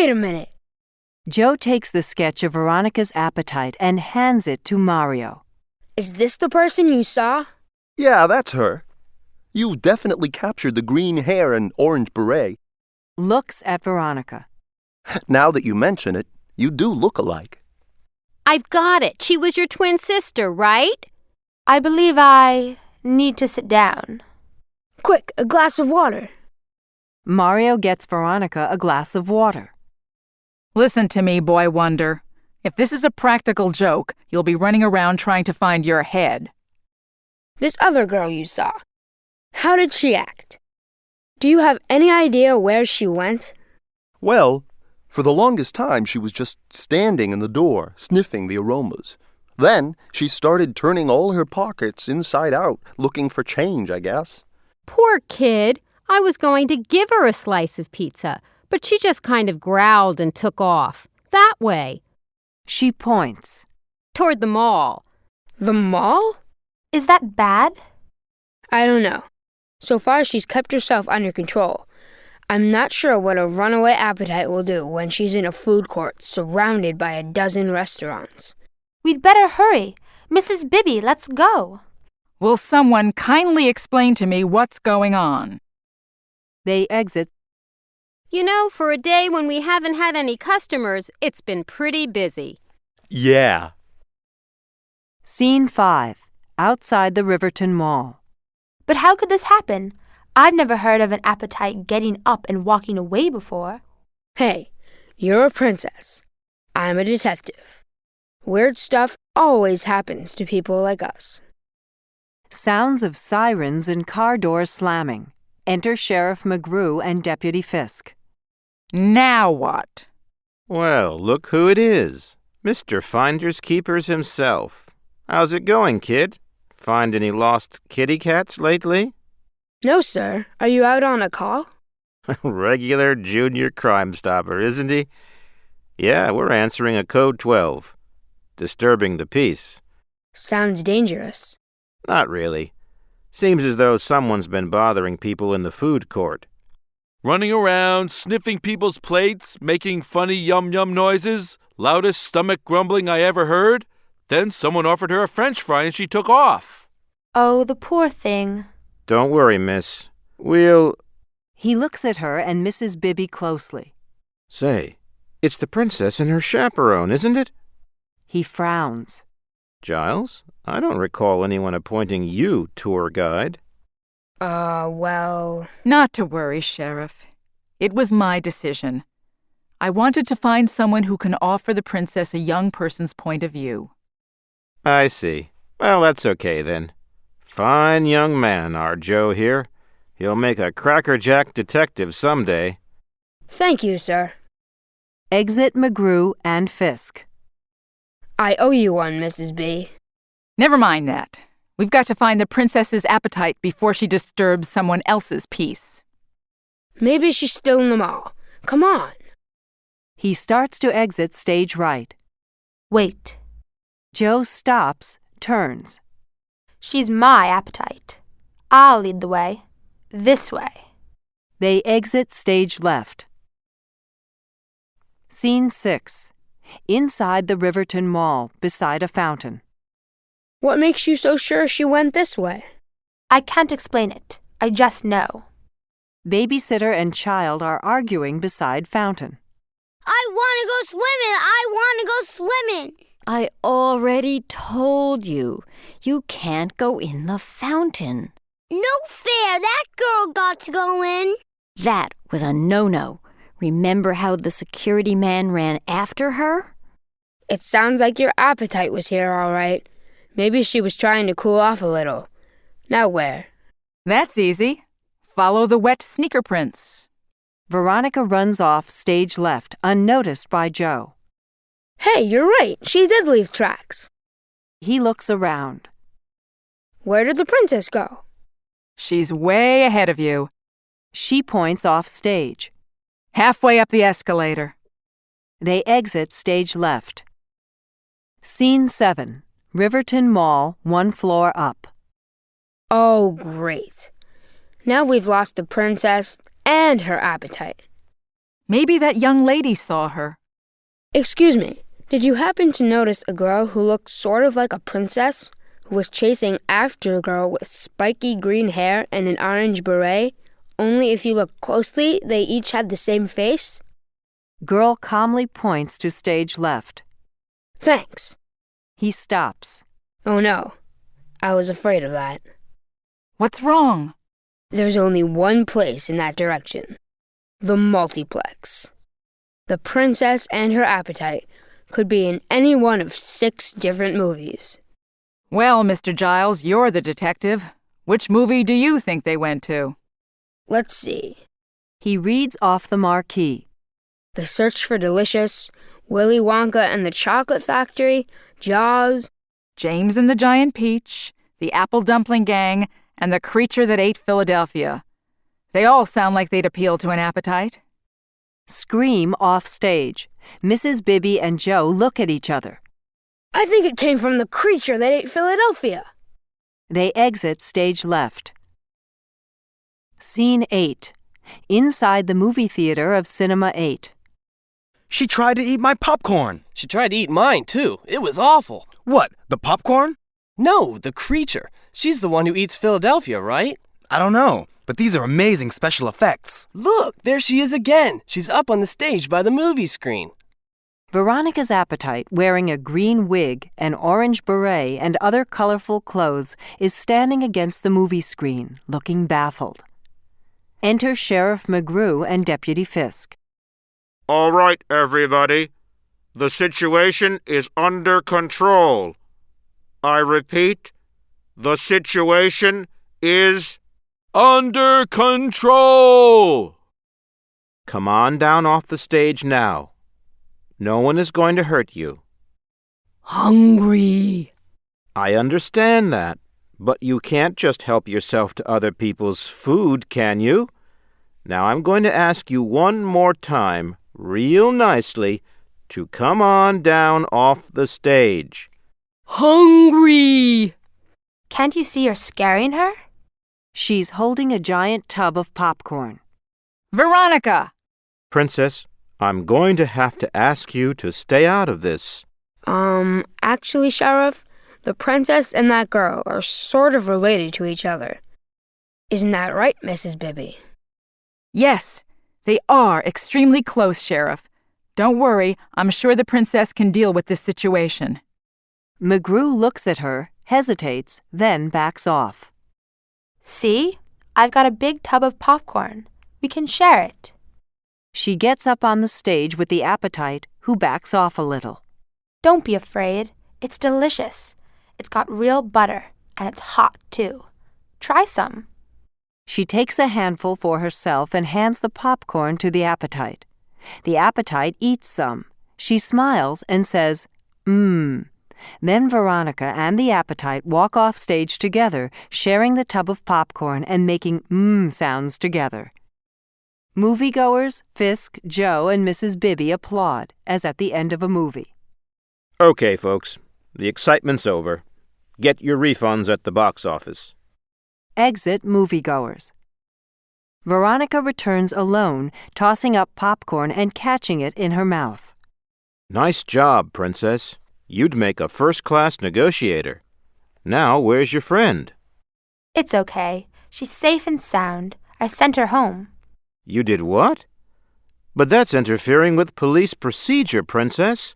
Wait a minute. Joe takes the sketch of Veronica's appetite and hands it to Mario. Is this the person you saw? Yeah, that's her. You've definitely captured the green hair and orange beret. Looks at Veronica. Now that you mention it, you do look alike. I've got it. She was your twin sister, right? I believe I need to sit down. Quick, a glass of water. Mario gets Veronica a glass of water. Listen to me, boy wonder. If this is a practical joke, you'll be running around trying to find your head. This other girl you saw. How did she act? Do you have any idea where she went? Well, for the longest time she was just standing in the door, sniffing the aromas. Then she started turning all her pockets inside out, looking for change, I guess. Poor kid. I was going to give her a slice of pizza, but she just kind of growled and took off. That way. She points. Toward the mall. The mall? Is that bad? I don't know. So far, she's kept herself under control. I'm not sure what a runaway appetite will do when she's in a food court surrounded by a dozen restaurants. We'd better hurry. Mrs. Bibby, let's go. Will someone kindly explain to me what's going on? They exit. You know, for a day when we haven't had any customers, it's been pretty busy. Yeah. Scene 5. Outside the Riverton Mall. But how could this happen? I've never heard of an appetite getting up and walking away before. Hey, you're a princess. I'm a detective. Weird stuff always happens to people like us. Sounds of sirens and car doors slamming. Enter Sheriff McGrew and Deputy Fisk. Now what? Well, look who it is. Mr. Finders Keepers himself. How's it going, kid? Find any lost kitty cats lately? No, sir. Are you out on a call? Regular junior crime stopper, isn't he? Yeah, we're answering a code 12. Disturbing the peace. Sounds dangerous. Not really. Seems as though someone's been bothering people in the food court. Running around, sniffing people's plates, making funny yum-yum noises, loudest stomach grumbling I ever heard. Then someone offered her a French fry and she took off. Oh, the poor thing. Don't worry, miss. We'll... He looks at her and Mrs. Bibby closely. Say, it's the princess and her chaperone, isn't it? He frowns. Giles, I don't recall anyone appointing you tour guide. Well... Not to worry, Sheriff. It was my decision. I wanted to find someone who can offer the princess a young person's point of view. I see. Well, that's okay then. Fine young man, our Joe here. He'll make a crackerjack detective someday. Thank you, sir. Exit McGrew and Fisk. I owe you one, Mrs. B. Never mind that. We've got to find the princess's appetite before she disturbs someone else's peace. Maybe she's still in the mall. Come on. He starts to exit stage right. Wait. Joe stops, turns. She's my appetite. I'll lead the way. This way. They exit stage left. Scene 6. Inside the Riverton Mall, beside a fountain. What makes you so sure she went this way? I can't explain it. I just know. Babysitter and child are arguing beside fountain. I want to go swimming! I want to go swimming! I already told you. You can't go in the fountain. No fair! That girl got to go in! That was a no-no. Remember how the security man ran after her? It sounds like your appetite was here, all right. Maybe she was trying to cool off a little. Now where? That's easy. Follow the wet sneaker prints. Veronica runs off stage left, unnoticed by Joe. Hey, you're right. She did leave tracks. He looks around. Where did the princess go? She's way ahead of you. She points off stage. Halfway up the escalator. They exit stage left. Scene 7. Riverton Mall, 1 floor up. Oh, great. Now we've lost the princess and her appetite. Maybe that young lady saw her. Excuse me, did you happen to notice a girl who looked sort of like a princess, who was chasing after a girl with spiky green hair and an orange beret? Only if you look closely, they each had the same face? Girl calmly points to stage left. Thanks. He stops. Oh no, I was afraid of that. What's wrong? There's only one place in that direction. The multiplex. The princess and her appetite could be in any one of 6 different movies. Well, Mr. Giles, you're the detective. Which movie do you think they went to? Let's see. He reads off the marquee. The Search for Delicious, Willy Wonka and the Chocolate Factory, Jaws, James and the Giant Peach, The Apple Dumpling Gang, and The Creature That Ate Philadelphia. They all sound like they'd appeal to an appetite. Scream off stage. Mrs. Bibby and Joe look at each other. I think it came from The Creature That Ate Philadelphia. They exit stage left. Scene 8. Inside the movie theater of Cinema 8. She tried to eat my popcorn. She tried to eat mine, too. It was awful. What, the popcorn? No, the creature. She's the one who eats Philadelphia, right? I don't know, but these are amazing special effects. Look, there she is again. She's up on the stage by the movie screen. Veronica's appetite, wearing a green wig, an orange beret, and other colorful clothes, is standing against the movie screen, looking baffled. Enter Sheriff McGrew and Deputy Fisk. All right, everybody. The situation is under control. I repeat, the situation is Under control! Come on down off the stage now. No one is going to hurt you. Hungry. I understand that, but you can't just help yourself to other people's food, can you? Now I'm going to ask you one more time, real nicely, to come on down off the stage. Hungry. Can't you see you're scaring her? She's holding a giant tub of popcorn. Veronica! Princess, I'm going to have to ask you to stay out of this. Actually, Sheriff, the princess and that girl are sort of related to each other. Isn't that right, Mrs. Bibby? Yes, they are extremely close, Sheriff. Don't worry, I'm sure the princess can deal with this situation. McGrew looks at her, hesitates, then backs off. See? I've got a big tub of popcorn. We can share it. She gets up on the stage with the appetite, who backs off a little. Don't be afraid. It's delicious. It's got real butter, and it's hot, too. Try some. She takes a handful for herself and hands the popcorn to the appetite. The appetite eats some. She smiles and says, Mmm. Then Veronica and the appetite walk off stage together, sharing the tub of popcorn and making mmm sounds together. Moviegoers, Fisk, Joe, and Mrs. Bibby applaud, as at the end of a movie. Okay, folks, the excitement's over. Get your refunds at the box office. Exit moviegoers. Veronica returns alone, tossing up popcorn and catching it in her mouth. Nice job, Princess. You'd make a first-class negotiator. Now, where's your friend? It's okay. She's safe and sound. I sent her home. You did what? But that's interfering with police procedure, Princess.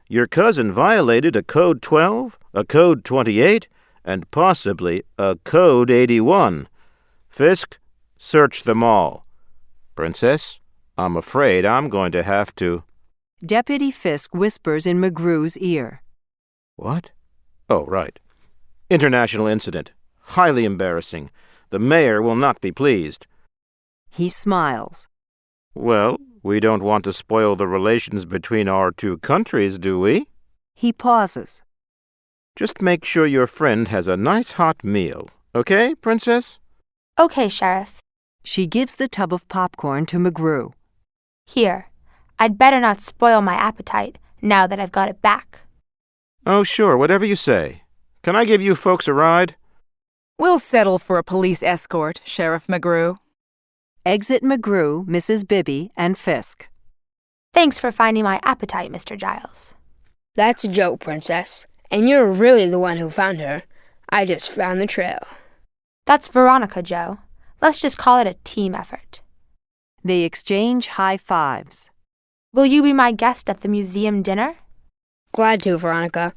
Your cousin violated a Code 12, a Code 28, and possibly a Code 81. Fisk, search them all. Princess, I'm afraid I'm going to have to... Deputy Fisk whispers in McGrew's ear. What? Oh, right. International incident. Highly embarrassing. The mayor will not be pleased. He smiles. Well, we don't want to spoil the relations between our two countries, do we? He pauses. Just make sure your friend has a nice hot meal. Okay, Princess? Okay, Sheriff. She gives the tub of popcorn to McGrew. Here. I'd better not spoil my appetite now that I've got it back. Oh, sure, whatever you say. Can I give you folks a ride? We'll settle for a police escort, Sheriff McGrew. Exit McGrew, Mrs. Bibby, and Fisk. Thanks for finding my appetite, Mr. Giles. That's Joe, Princess. And you're really the one who found her. I just found the trail. That's Veronica, Joe. Let's just call it a team effort. They exchange high fives. Will you be my guest at the museum dinner? Glad to, Veronica.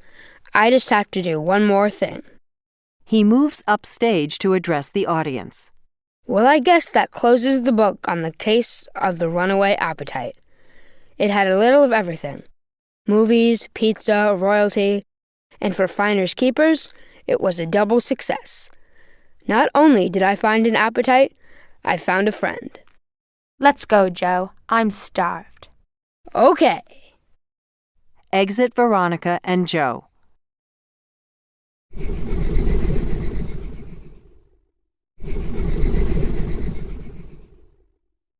I just have to do one more thing. He moves upstage to address the audience. Well, I guess that closes the book on the case of the runaway appetite. It had a little of everything. Movies, pizza, royalty, and for finders keepers, it was a double success. Not only did I find an appetite, I found a friend. Let's go, Joe. I'm starved. Okay. Exit Veronica and Joe.